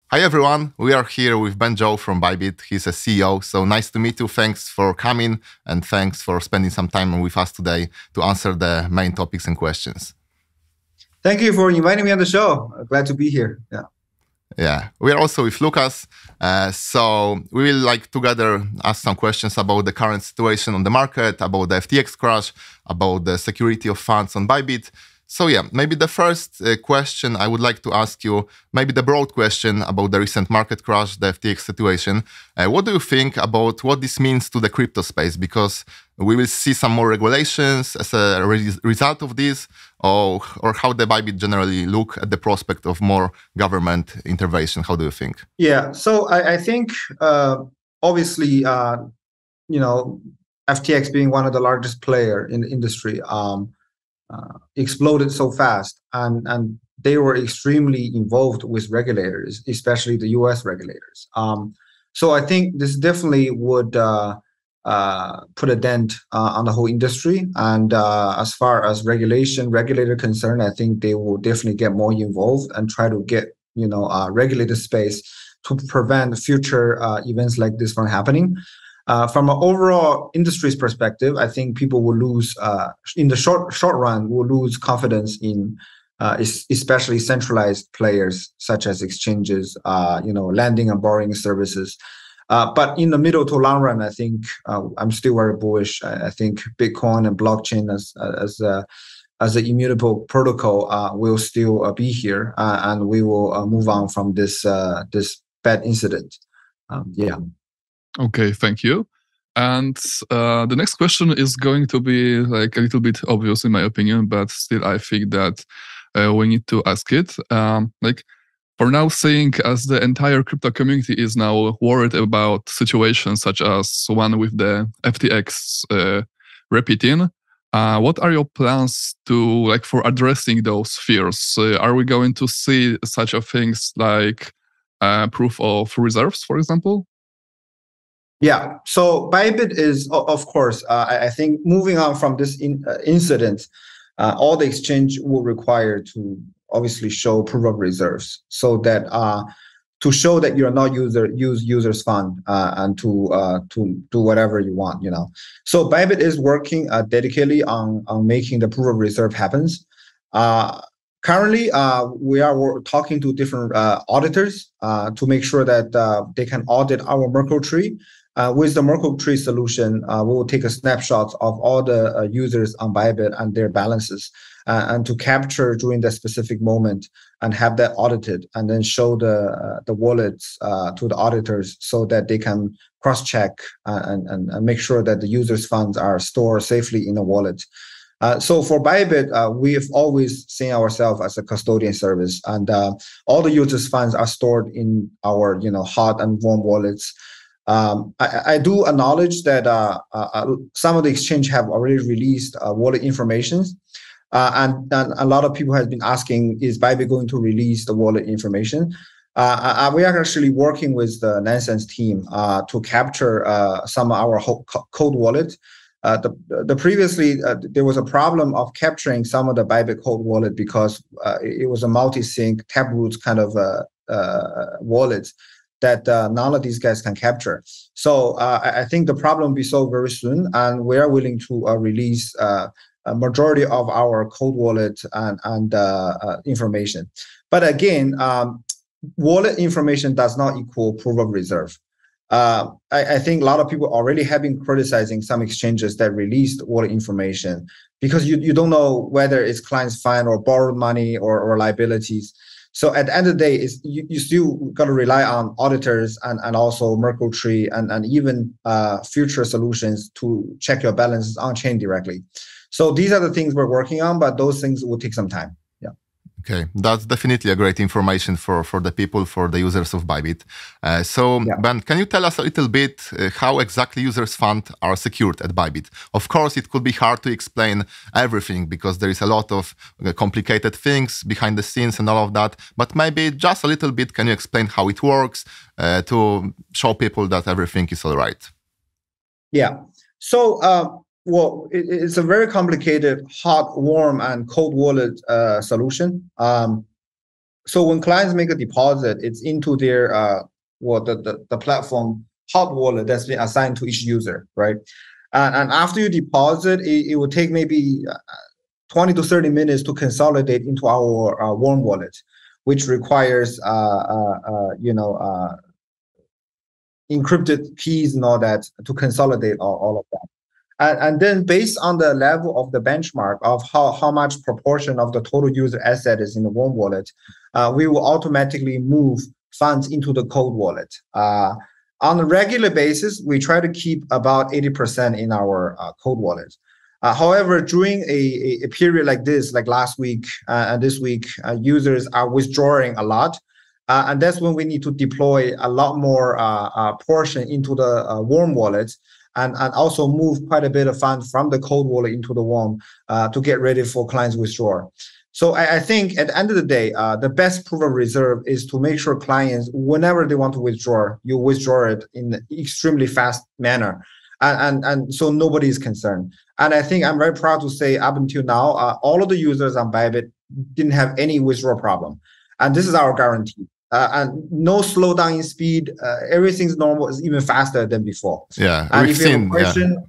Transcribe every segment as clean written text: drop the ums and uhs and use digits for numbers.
Hi everyone, we are here with Zhou from ByBit. He's a CEO, so nice to meet you. Thanks for coming and thanks for spending some time with us today to answer the main topics and questions. Thank you for inviting me on the show. Glad to be here. Yeah, we are also with Lucas. So we will together ask some questions about the current situation on the market, about the FTX crash, about the security of funds on ByBit. So yeah, maybe the first question I would like to ask you, maybe the broad question about the recent market crash, the FTX situation. What do you think about what this means to the crypto space? Because we will see some more regulations as a result of this, or how the ByBit generally look at the prospect of more government intervention. How do you think? Yeah, so I think obviously, FTX being one of the largest player in the industry, exploded so fast, and they were extremely involved with regulators, especially the US regulators. So I think this definitely would put a dent on the whole industry. And as far as regulator concerned, I think they will definitely get more involved and try to get regulated space to prevent future events like this from happening. From an overall industry's perspective, I think people will lose, in the short run, will lose confidence in especially centralized players such as exchanges, lending and borrowing services. But in the middle to long run, I think I'm still very bullish. I think Bitcoin and blockchain as an immutable protocol will still be here, and we will move on from this bad incident. Okay, thank you. And the next question is going to be a little bit obvious in my opinion, but still I think that we need to ask it. For now, seeing as the entire crypto community is now worried about situations such as one with the FTX repeating, what are your plans to for addressing those fears? Are we going to see such a things like proof of reserves, for example? Yeah, so ByBit is, of course, I think moving on from this incident, all the exchange will require to obviously show proof of reserves, so that to show that you're not users fund and to do whatever you want, So ByBit is working dedicatedly on making the proof of reserve happens. Currently, we are talking to different auditors to make sure that they can audit our Merkle tree. With the Merkle tree solution, we will take a snapshot of all the users on ByBit and their balances, and to capture during that specific moment and have that audited, and then show the wallets to the auditors so that they can cross-check and make sure that the users' funds are stored safely in the wallet. So for ByBit, we have always seen ourselves as a custodian service, and all the users' funds are stored in our hot and warm wallets. I do acknowledge that some of the exchange have already released wallet information, and a lot of people have been asking, is ByBit going to release the wallet information? We are actually working with the Nansense team to capture some of our cold wallet. Previously, there was a problem of capturing some of the ByBit cold wallet because it was a multi-sig taproot kind of wallet that none of these guys can capture. So I think the problem will be solved very soon, and we are willing to release a majority of our cold wallet and information. But again, wallet information does not equal proof of reserve. I think a lot of people already have been criticizing some exchanges that released wallet information because you don't know whether it's clients' fund or borrowed money or liabilities. So at the end of the day, you still got to rely on auditors and also Merkle tree and even future solutions to check your balances on chain directly. So these are the things we're working on, but those things will take some time. Yeah. Okay, that's definitely a great information for the people, for the users of ByBit. Ben, can you tell us a little bit how exactly users' funds are secured at ByBit? Of course, it could be hard to explain everything because there is a lot of complicated things behind the scenes and all of that, but maybe just a little bit, can you explain how it works to show people that everything is all right? Yeah, so well, it's a very complicated hot, warm, and cold wallet solution. So when clients make a deposit, it's into their the platform hot wallet that's been assigned to each user, right? And after you deposit, it will take maybe 20 to 30 minutes to consolidate into our warm wallet, which requires encrypted keys and all that to consolidate all of that. And then based on the level of the benchmark of how much proportion of the total user asset is in the warm wallet, we will automatically move funds into the cold wallet. On a regular basis, we try to keep about 80% in our cold wallet. However, during a period like this, like last week and this week, users are withdrawing a lot. And that's when we need to deploy a lot more portion into the warm wallet and also move quite a bit of funds from the cold wallet into the warm to get ready for clients withdrawal. So I think at the end of the day, the best proof of reserve is to make sure clients, whenever they want to withdraw, you withdraw it in an extremely fast manner. And so nobody is concerned. And I think I'm very proud to say up until now, all of the users on ByBit didn't have any withdrawal problem. And this is our guarantee. And no slowdown in speed. Everything's normal. It's even faster than before. Yeah. And if you have a question,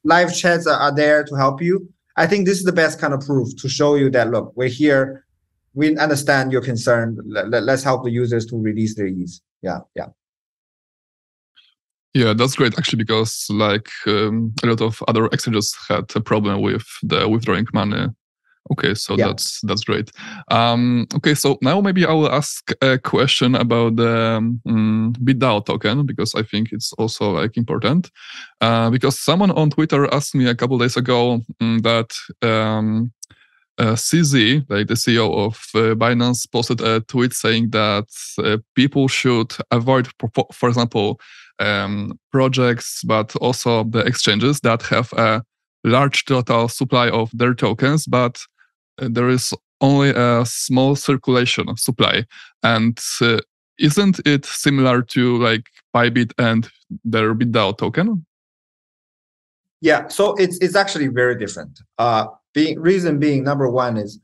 live chats are there to help you. I think this is the best kind of proof to show you that, look, we're here. We understand your concern. Let's help the users to release their ease. Yeah. Yeah, that's great actually, because like a lot of other exchanges had a problem with the withdrawing money. Okay, so that's great. Okay, so now maybe I will ask a question about the BitDAO token, because I think it's also like important. Because someone on Twitter asked me a couple days ago that CZ, like the CEO of Binance, posted a tweet saying that people should avoid, for example, projects, but also the exchanges that have a large total supply of their tokens, but there is only a small circulation of supply. And isn't it similar to like ByBit and their BitDAO token? Yeah, so it's actually very different. Reason being, number one is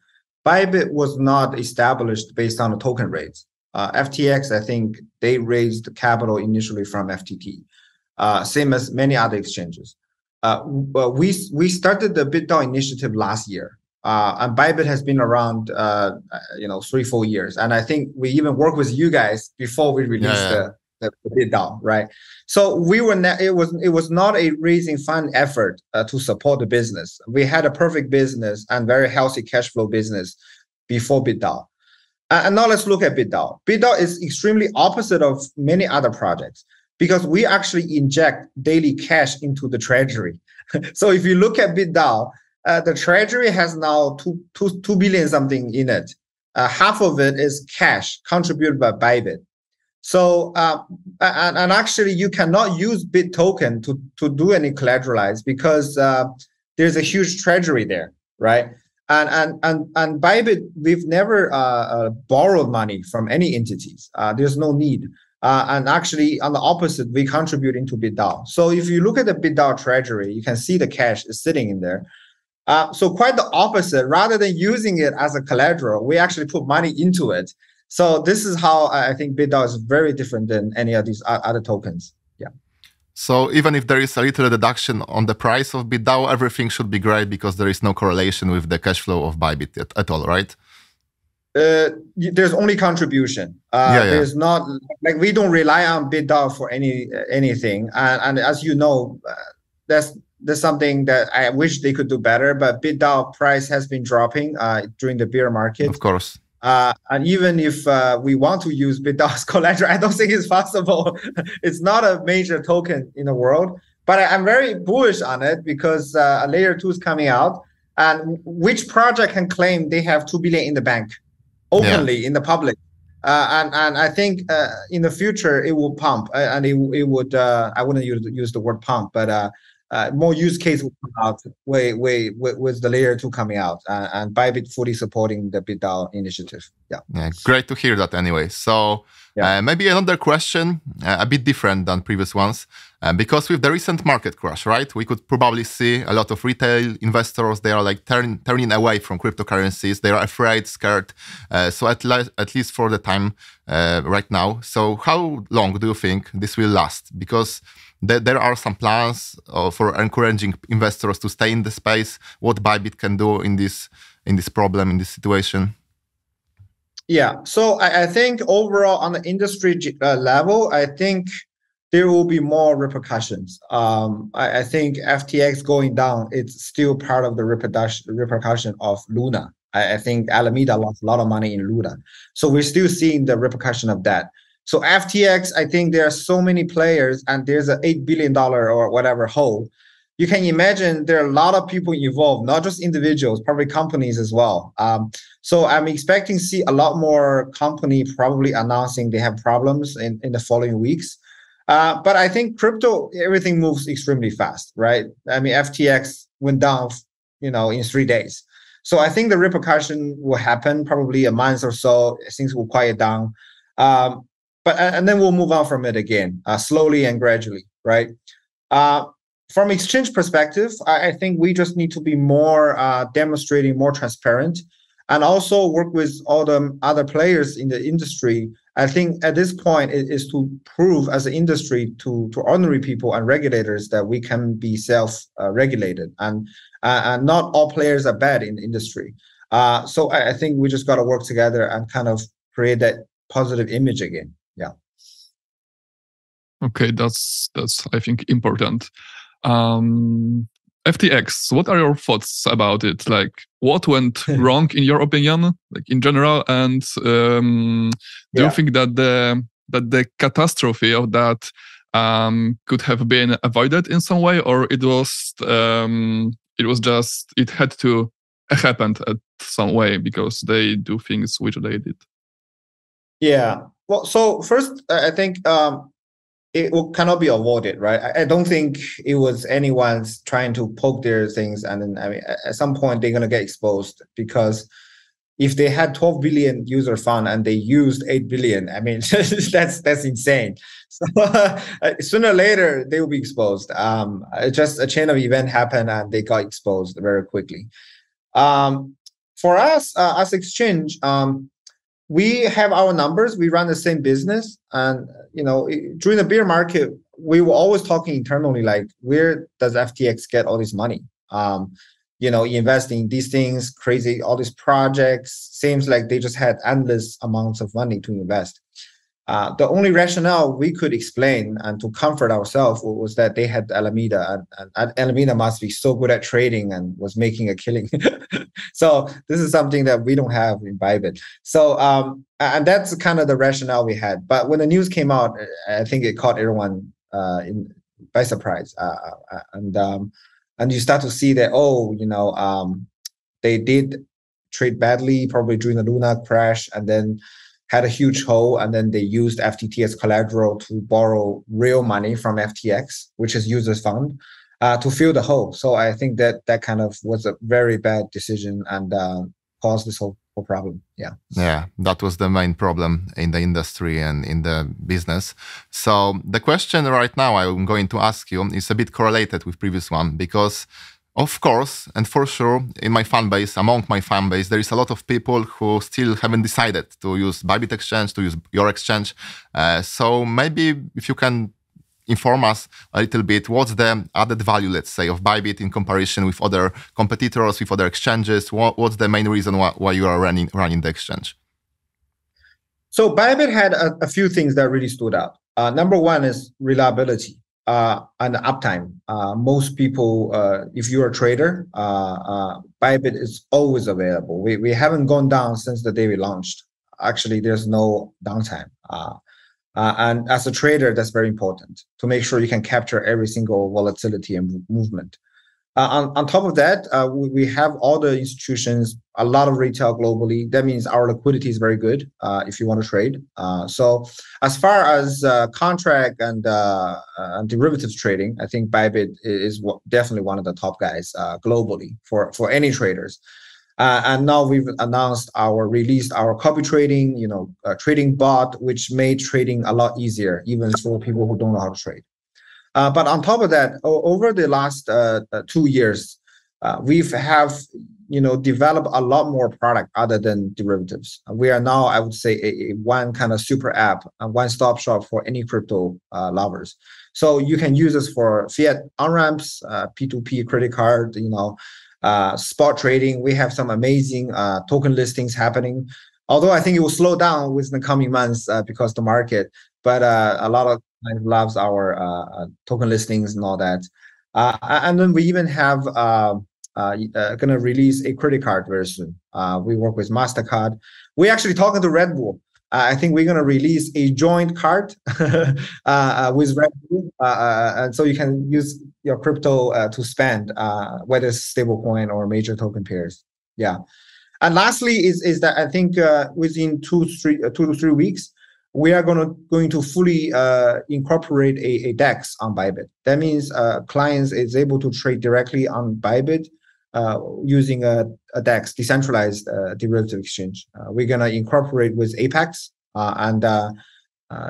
ByBit was not established based on the token rates. FTX, I think they raised capital initially from FTT, same as many other exchanges. We started the BitDAO initiative last year, and ByBit has been around, 3-4 years. And I think we even worked with you guys before we released the BitDAO, right? So we were it was not a raising fund effort to support the business. We had a perfect business and very healthy cash flow business before BitDAO. And now let's look at BitDAO. BitDAO is extremely opposite of many other projects because we actually inject daily cash into the treasury. So if you look at BitDAO, the treasury has now 2 billion something in it. Half of it is cash contributed by ByBit. So and actually you cannot use Bit token to do any collateralize because there's a huge treasury there, right? And ByBit, we've never borrowed money from any entities. There's no need. And actually, on the opposite, we contribute into BitDAO. So if you look at the BitDAO treasury, you can see the cash is sitting in there. So quite the opposite. Rather than using it as a collateral, we actually put money into it. So this is how I think BitDAO is very different than any of these other tokens. Yeah. So even if there is a little deduction on the price of BitDAO, everything should be great because there is no correlation with the cash flow of ByBit at all, right? There's only contribution. There's not like we don't rely on BitDAO for anything. And as you know, there's something that I wish they could do better. But BitDAO price has been dropping during the bear market. Of course. And even if we want to use BitDAO as collateral, I don't think it's possible. It's not a major token in the world. But I'm very bullish on it because a layer 2 is coming out. And which project can claim they have 2 billion in the bank openly in the public? And I think in the future it will pump. And it would, I wouldn't use the word pump, but more use case will come out with the layer 2 coming out and ByBit fully supporting the BitDAO initiative. Yeah, great to hear that anyway. So Maybe another question, a bit different than previous ones, because with the recent market crash, right, we could probably see a lot of retail investors, they are like turning away from cryptocurrencies. They are afraid, scared. So at least for the time right now. So how long do you think this will last? Because there are some plans for encouraging investors to stay in the space. What ByBit can do in this problem, in this situation? Yeah, so I think overall on the industry level, I think there will be more repercussions. I think FTX going down, it's still part of the repercussion of Luna. I think Alameda lost a lot of money in Luna. So we're still seeing the repercussion of that. So FTX, I think there are so many players and there's an $8 billion or whatever hole. You can imagine there are a lot of people involved, not just individuals, probably companies as well. So I'm expecting to see a lot more company probably announcing they have problems in the following weeks. But I think crypto, everything moves extremely fast, right? I mean, FTX went down, in 3 days. So I think the repercussion will happen probably a month or so. Things will quiet down. And then we'll move on from it again, slowly and gradually, right? From exchange perspective, I think we just need to be more demonstrating, more transparent, and also work with all the other players in the industry. I think at this point it is to prove as an industry to ordinary people and regulators that we can be self-regulated, and not all players are bad in the industry. So I think we just got to work together and kind of create that positive image again. Yeah. Okay, that's I think important. FTX, what are your thoughts about it? Like, what went wrong in your opinion, like in general? And do you think that the catastrophe of that could have been avoided in some way, or it had to happen at some way because they do things which they did? Yeah. Well, so first, I think it cannot be avoided, right? I don't think it was anyone's trying to poke their things, and then at some point they're gonna get exposed, because if they had 12 billion user fund and they used 8 billion, that's insane. So sooner or later they will be exposed. Just a chain of event happened and they got exposed very quickly. For us as exchange, we have our numbers. We run the same business, and during the bear market, we were always talking internally, like, where does FTX get all this money? Investing in these things, crazy, all these projects. Seems like they just had endless amounts of money to invest. The only rationale we could explain and to comfort ourselves was that they had Alameda, and Alameda must be so good at trading and was making a killing. So this is something that we don't have in ByBit. So and that's kind of the rationale we had. But when the news came out, I think it caught everyone by surprise. And you start to see that they did trade badly, probably during the Luna crash, and then had a huge hole, and then they used FTT as collateral to borrow real money from FTX, which is users fund, to fill the hole. So I think that kind of was a very bad decision and caused this whole problem. Yeah, that was the main problem in the industry and in the business. So the question right now I'm going to ask you is a bit correlated with previous one, because of course, and for sure, among my fan base, there is a lot of people who still haven't decided to use ByBit exchange, to use your exchange. So maybe if you can inform us a little bit, what's the added value, let's say, of ByBit in comparison with other competitors, with other exchanges? What's the main reason why you are running the exchange? So ByBit had a few things that really stood out. Number one is reliability. And uptime. Most people, if you're a trader, ByBit is always available. We haven't gone down since the day we launched. Actually, there's no downtime. And as a trader, that's very important to make sure you can capture every single volatility and movement. On top of that, we have all the institutions, a lot of retail globally. That means our liquidity is very good if you want to trade. So as far as contract and derivatives trading, I think ByBit is definitely one of the top guys globally for any traders. And now we've released our copy trading, trading bot, which made trading a lot easier, even for people who don't know how to trade. But on top of that, over the last 2 years, we've developed a lot more product other than derivatives. We are now, I would say, a one kind of super app, a one-stop shop for any crypto lovers. So you can use this for fiat on-ramps, P2P credit card, spot trading. We have some amazing token listings happening. Although I think it will slow down within the coming months because the market, but a lot of clients loves our token listings and all that. And then we even have going to release a credit card very soon. We work with MasterCard. We're actually talking to Red Bull. I think we're going to release a joint card with Red Bull, and so you can use your crypto to spend, whether it's stablecoin or major token pairs. Yeah, and lastly is that I think within 2 to 3 weeks we are going to fully incorporate a DEX on ByBit. That means clients is able to trade directly on ByBit using a DEX, decentralized derivative exchange. We're going to incorporate with Apex, and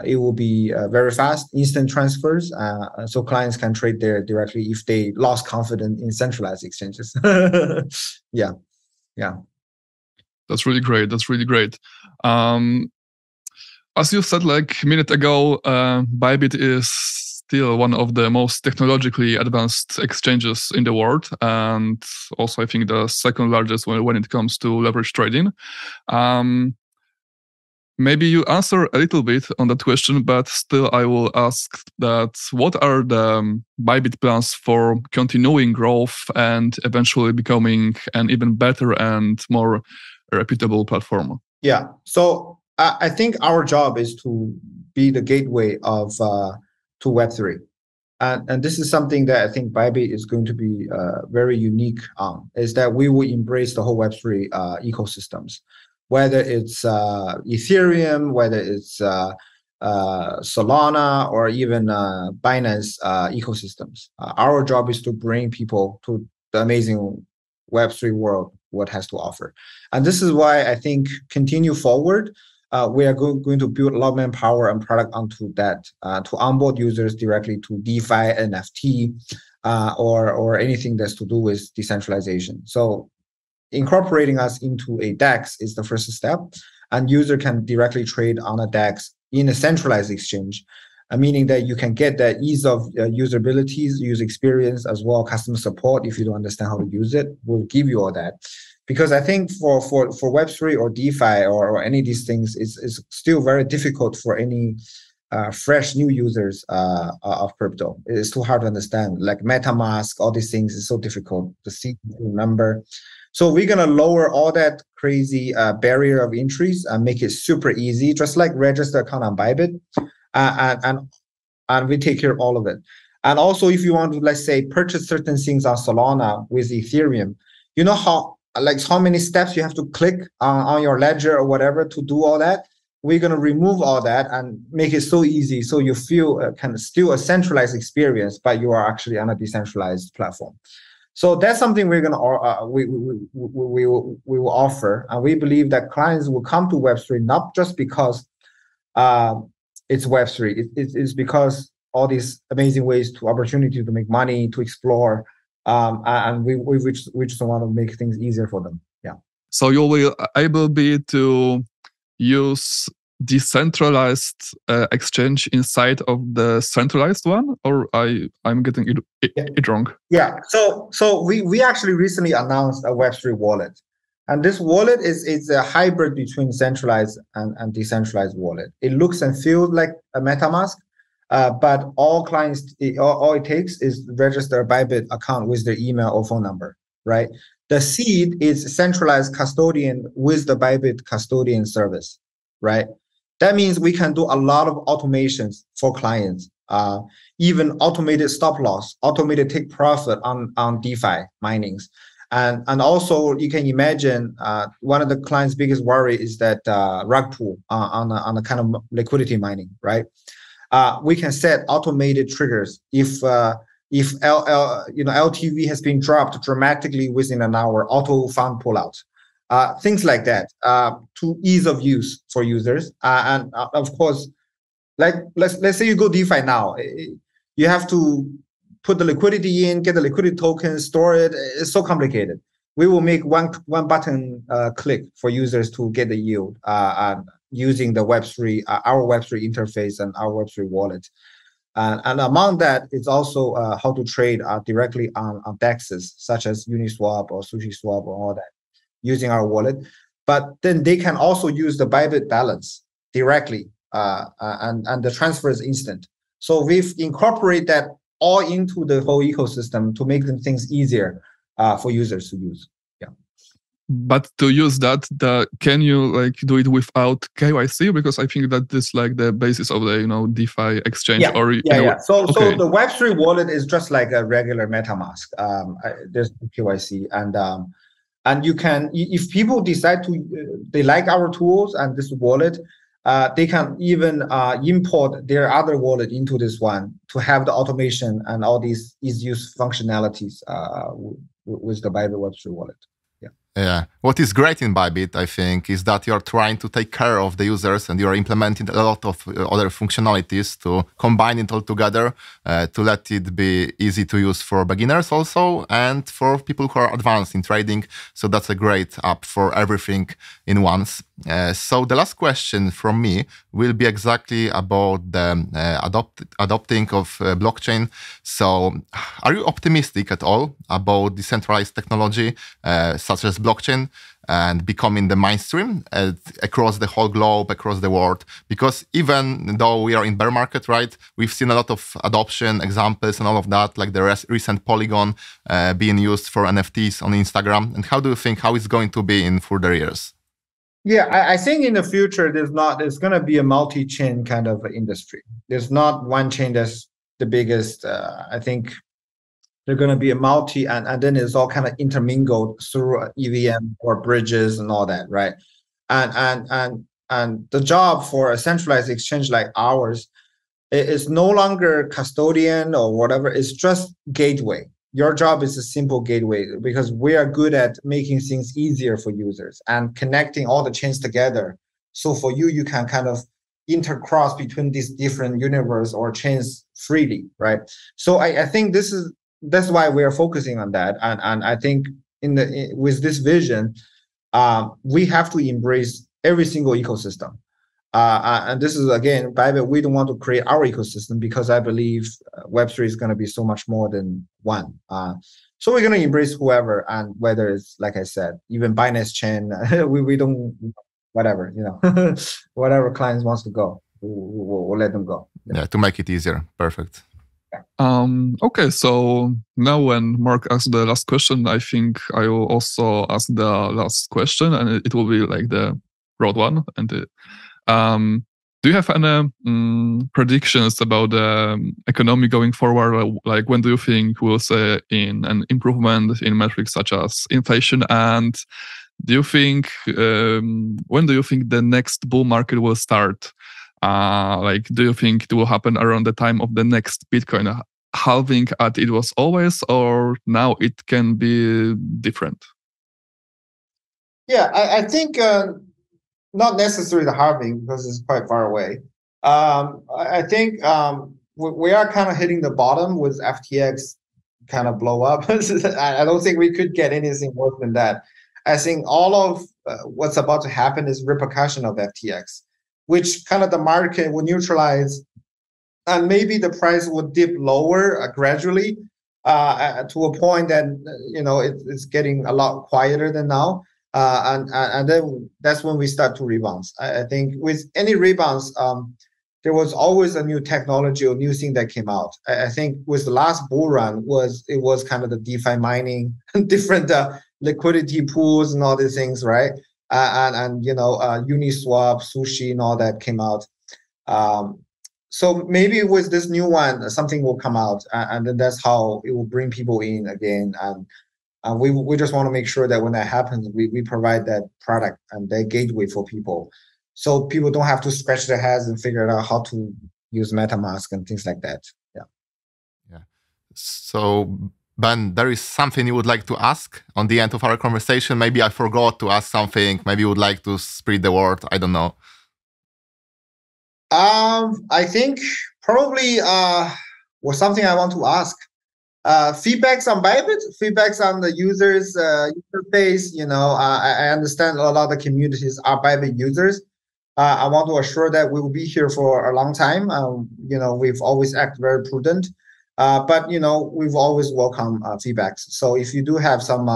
it will be very fast, instant transfers, so clients can trade there directly if they lost confidence in centralized exchanges. Yeah. That's really great. As you said like a minute ago, ByBit is still one of the most technologically advanced exchanges in the world, and also I think the second largest when it comes to leverage trading. Maybe you answer a little bit on that question, but still I will ask that what are the ByBit plans for continuing growth and eventually becoming an even better and more reputable platform? Yeah, so I think our job is to be the gateway to Web3. And this is something that I think ByBit is going to be very unique on, is that we will embrace the whole Web3 ecosystems, whether it's Ethereum, whether it's Solana, or even Binance ecosystems. Our job is to bring people to the amazing Web3 world, what has to offer. And this is why I think continue forward, we are going to build a lot of manpower and product onto that to onboard users directly to DeFi, NFT, or anything that's to do with decentralization. So incorporating us into a DEX is the first step, and user can directly trade on a DEX in a centralized exchange, meaning that you can get that ease of usability, user experience, as well customer support. If you don't understand how to use it, we'll give you all that. Because I think for Web3 or DeFi or any of these things, it's still very difficult for any fresh new users of crypto. It's too hard to understand. Like MetaMask, all these things is so difficult to see, to remember. So we're going to lower all that crazy barrier of entries and make it super easy, just like register account on ByBit. And we take care of all of it. And also, if you want to, let's say, purchase certain things on Solana with Ethereum, you know how many steps you have to click on your ledger or whatever to do all that? We're going to remove all that and make it so easy, so you feel kind of still a centralized experience, but you are actually on a decentralized platform. So that's something we're going to we will offer, and we believe that clients will come to Web3 not just because it's Web3. It's because all these amazing ways to opportunity to make money, to explore, and we just want to make things easier for them. Yeah. So you will able be to use decentralized exchange inside of the centralized one, or I'm getting it wrong? Yeah. So we actually recently announced a Web3 wallet, and this wallet is a hybrid between centralized and decentralized wallet. It looks and feels like a MetaMask, but all clients, all it takes is register a ByBit account with their email or phone number, right? The seed is centralized custodian with the ByBit custodian service, right? That means we can do a lot of automations for clients, even automated stop loss, automated take profit on DeFi minings. And also you can imagine one of the client's biggest worry is that rug pull on a kind of liquidity mining, right? We can set automated triggers if LTV has been dropped dramatically within an hour, auto fund pullout. things like that, to ease of use for users. And of course, like let's say you go DeFi now, you have to put the liquidity in, get the liquidity token, store it. It's so complicated. We will make one button click for users to get the yield using the Web3, our Web3 interface and our Web3 wallet. And among that, it's also how to trade directly on DEXs, such as Uniswap or SushiSwap or all that, using our wallet. But then they can also use the ByBit balance directly, and the transfer is instant. So we've incorporated that all into the whole ecosystem to make things easier for users to use. Yeah. But to use that, can you like do it without KYC? Because I think that this like the basis of the DeFi exchange. Yeah. So the Web3 wallet is just like a regular MetaMask. There's no KYC, and you can, if people decide they like our tools and this wallet, they can even import their other wallet into this one to have the automation and all these easy-use functionalities with the ByBit Web3 wallet. Yeah. What is great in ByBit, I think, is that you're trying to take care of the users and you're implementing a lot of other functionalities to combine it all together, to let it be easy to use for beginners also and for people who are advanced in trading. So that's a great app for everything in once. So the last question from me will be exactly about the adopting of blockchain. So are you optimistic at all about decentralized technology such as blockchain and becoming the mainstream across the whole globe, across the world? Because even though we are in bear market, right, we've seen a lot of adoption examples and all of that, like the recent Polygon being used for NFTs on Instagram. And how do you think how it's going to be in further years? Yeah, I think in the future, there's going to be a multi-chain kind of industry. There's not one chain that's the biggest. I think they're going to be a multi, and then it's all kind of intermingled through EVM or bridges and all that, right? And the job for a centralized exchange like ours is no longer custodian or whatever. It's just gateway. Your job is a simple gateway because we are good at making things easier for users and connecting all the chains together. So for you, you can kind of intercross between these different universe or chains freely, right? So I think that's why we are focusing on that. And I think with this vision, we have to embrace every single ecosystem. And this is, again, ByBit, we don't want to create our ecosystem because I believe Web3 is going to be so much more than one. So we're going to embrace whoever, and whether it's, like I said, even Binance chain, we don't, whatever, whatever clients wants to go, we'll let them go. Yeah, to make it easier. Perfect. Okay, so now when Mark asked the last question, I think I will also ask the last question, and it will be like the broad one. And do you have any predictions about the economy going forward? Like, when do you think we'll see an improvement in metrics such as inflation? And do you think when do you think the next bull market will start? Like, do you think it will happen around the time of the next Bitcoin halving as it was always, or now it can be different? Yeah, I think not necessarily the halving because it's quite far away. I think we are kind of hitting the bottom with FTX kind of blow up. I don't think we could get anything worse than that. I think all of what's about to happen is repercussion of FTX, which kind of the market will neutralize, and maybe the price will dip lower gradually to a point that it's getting a lot quieter than now, and then that's when we start to rebound. I think with any rebounds, there was always a new technology or new thing that came out. I think with the last bull run it was kind of the DeFi mining, different liquidity pools and all these things, right? And Uniswap, Sushi, and all that came out. So maybe with this new one, something will come out, and then that's how it will bring people in again. And we just want to make sure that when that happens, we provide that product and that gateway for people, so people don't have to scratch their heads and figure out how to use MetaMask and things like that. Yeah. So Ben, there is something you would like to ask on the end of our conversation. Maybe I forgot to ask something. Maybe you would like to spread the word. I don't know. I think probably was something I want to ask. Feedbacks on ByBit, feedbacks on the users interface. You know, I understand a lot of the communities are ByBit users. I want to assure that we will be here for a long time. You know, we've always acted very prudent, but you know, we've always welcome feedbacks. So if you do have some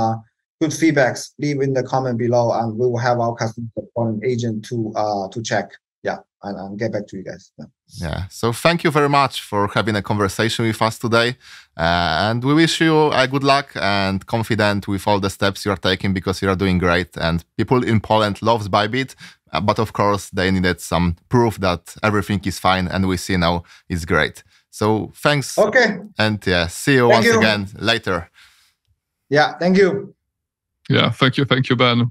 good feedbacks, leave in the comment below, and we will have our customer support agent to check. Yeah, and get back to you guys. Yeah. So thank you very much for having a conversation with us today, and we wish you good luck and confident with all the steps you are taking, because you are doing great, and people in Poland loves ByBit. But of course, they needed some proof that everything is fine, and we see now it's great. So thanks. Okay. And yeah, see you once again later. Yeah, thank you. Yeah, thank you, Ben.